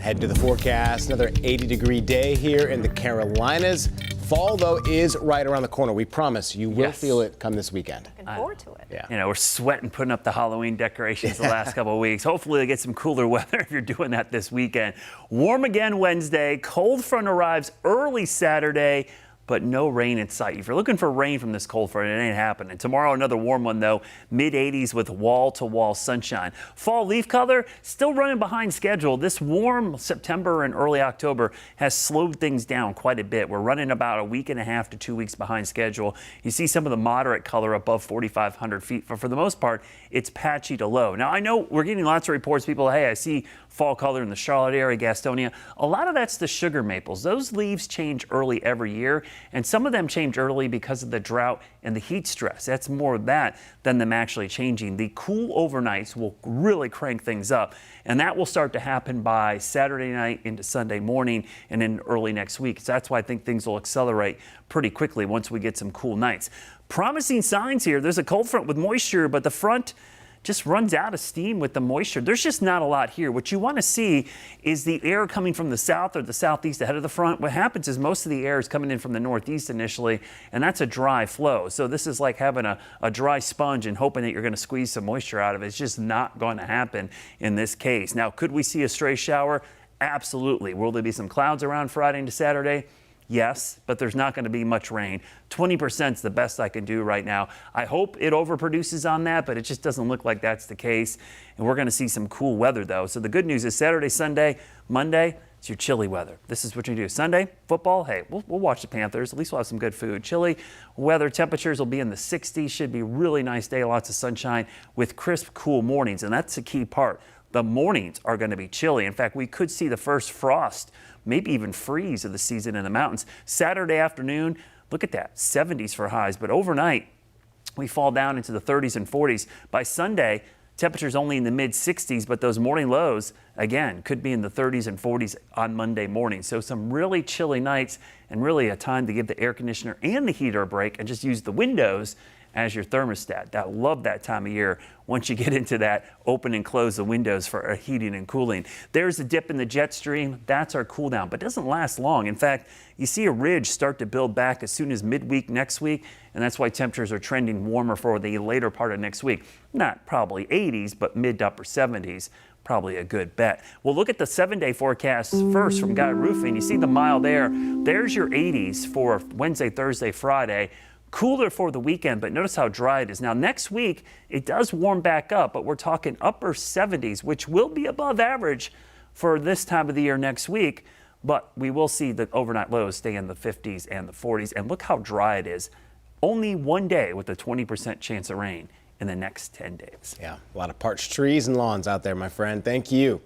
Head to the forecast. Another 80-degree day here in the Carolinas. Fall, though, is right around the corner. We promise you will feel it come this weekend. Looking forward to it. Yeah. You know, we're sweating putting up the Halloween decorations the last couple of weeks. Hopefully they get some cooler weather if you're doing that this weekend. Warm again Wednesday. Cold front arrives early Saturday, but no rain in sight. If you're looking for rain from this cold front, it ain't happening. Tomorrow, another warm one, though. Mid-80s with wall-to-wall sunshine. Fall leaf color still running behind schedule. This warm September and early October has slowed things down quite a bit. We're running about a week and a half to 2 weeks behind schedule. You see some of the moderate color above 4,500 feet. But for the most part, it's patchy to low. Now, I know we're getting lots of reports. People, hey, I see fall color in the Charlotte area, Gastonia. A lot of that's the sugar maples. Those leaves change early every year, and some of them change early because of the drought and the heat stress. That's more of that than them actually changing. The cool overnights will really crank things up, and that will start to happen by Saturday night into Sunday morning and in early next week. So that's why I think things will accelerate pretty quickly once we get some cool nights. Promising signs here. There's a cold front with moisture, but the front just runs out of steam with the moisture. There's just not a lot here. What you want to see is the air coming from the south or the southeast ahead of the front. What happens is most of the air is coming in from the northeast initially, and that's a dry flow. So this is like having a dry sponge and hoping that you're going to squeeze some moisture out of it. It's just not going to happen in this case. Now, could we see a stray shower? Absolutely. Will there be some clouds around Friday into Saturday? Yes, but there's not going to be much rain. 20% is the best I can do right now. I hope it overproduces on that, but it just doesn't look like that's the case. And we're going to see some cool weather, though. So the good news is Saturday, Sunday, Monday, it's your chilly weather. This is what you do. Sunday, football, hey, we'll watch the Panthers. At least we'll have some good food. Chilly weather, temperatures will be in the 60s. Should be a really nice day, lots of sunshine with crisp, cool mornings. And that's the key part. The mornings are going to be chilly. In fact, we could see the first frost, maybe even freeze of the season in the mountains. Saturday afternoon, look at that, 70s for highs. But overnight, we fall down into the 30s and 40s. By Sunday, temperatures only in the mid-60s, but those morning lows, again, could be in the 30s and 40s on Monday morning. So some really chilly nights and really a time to give the air conditioner and the heater a break and just use the windows as your thermostat. I love that time of year once you get into that open and close the windows for heating and cooling. There's a dip in the jet stream. That's our cool down, but it doesn't last long. In fact, you see a ridge start to build back as soon as midweek next week, and that's why temperatures are trending warmer for the later part of next week. Not probably 80s, but mid to upper 70s. Probably a good bet. We'll look at the 7-day forecast first from Guy Roofing. You see the mile there. There's your 80s for Wednesday, Thursday, Friday. Cooler for the weekend, but notice how dry it is. Now, next week, it does warm back up, but we're talking upper 70s, which will be above average for this time of the year next week. But we will see the overnight lows stay in the 50s and the 40s. And look how dry it is. Only one day with a 20% chance of rain in the next 10 days. Yeah, a lot of parched trees and lawns out there, my friend. Thank you.